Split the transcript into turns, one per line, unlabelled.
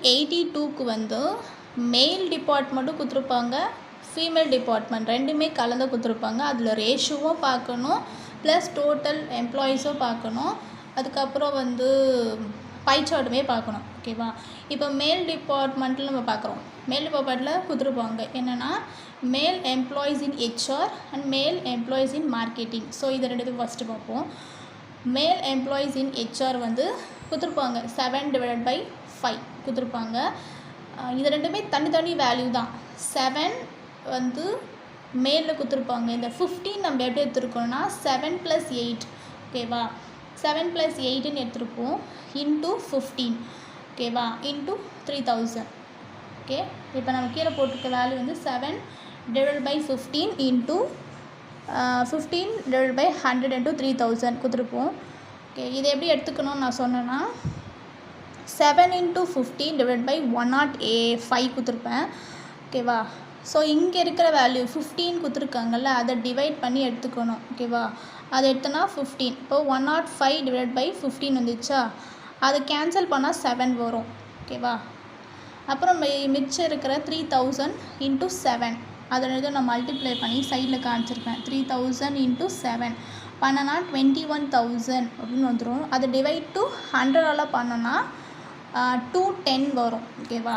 82க்கு வந்து மேல் டிபார்ட்மெண்ட்டும் கொடுத்துருப்பாங்க, ஃபீமேல் டிபார்ட்மெண்ட் ரெண்டுமே கலந்து கொடுத்துருப்பாங்க. அதில் ரேஷியோவும் பார்க்கணும், ப்ளஸ் டோட்டல் எம்ப்ளாயீஸும் பார்க்கணும், அதுக்கப்புறம் வந்து பை சார்ட்டுமே பார்க்கணும். ஓகேவா? இப்போ மேல் டிபார்ட்மெண்ட்டில் நம்ம பார்க்குறோம். மேல் டிபார்ட்மெண்ட்டில் கொடுத்துருப்பாங்க என்னென்னா மேல் எம்ப்ளாயீஸ் இன் ஹெச்ஆர் அண்ட் மேல் எம்ப்ளாயீஸ் இன் மார்க்கெட்டிங். ஸோ இது ரெண்டுத்தையும் ஃபஸ்ட்டு பார்ப்போம். மேல் எம்ப்ளாயீஸ் இன் ஹெச்ஆர் வந்து கொடுத்துருப்பாங்க 7/5 கொடுத்துருப்பாங்க. இது ரெண்டுமே தனித்தனி வேல்யூ தான். 7 வந்து மேலில் கொடுத்துருப்பாங்க. இந்த 15 நம்ம எப்படி எடுத்துருக்கோம்னா 7 + 8. ஓகேவா? 7 + 8ன்னு எடுத்துருப்போம் இன்ட்டு 15. ஓகேவா? இன்ட்டு 3000. ஓகே, இப்போ நம்ம கீழே போட்டிருக்க வேல்யூ வந்து 7/15 இன்ட்டு 15/100 இன்ட்டு 3000 கொடுத்துருப்போம். ஓகே, இதை எப்படி எடுத்துக்கணும்னு நான் சொன்னேன்னா 7 × 15/105 கொடுத்துருப்பேன். ஓகேவா? ஸோ இங்கே இருக்கிற வேல்யூ 15 கொடுத்துருக்காங்கல்ல, அதை டிவைட் பண்ணி எடுத்துக்கணும். ஓகேவா? அதை எடுத்தோன்னா 15. இப்போ 105/15 வந்துச்சா, அதை கேன்சல் பண்ணால் 7 வரும். ஓகேவா? அப்புறம் மிச்சம் இருக்கிற 3000 × 7 அதை நான் மல்டிப்ளை பண்ணி சைடில் காமிச்சிருப்பேன். 3000 × 7 பண்ணனா 21,000 அப்படின்னு வந்துடும். அதை டிவைட் டு 100ஆல் பண்ணோன்னா 210 வரும். ஓகேவா?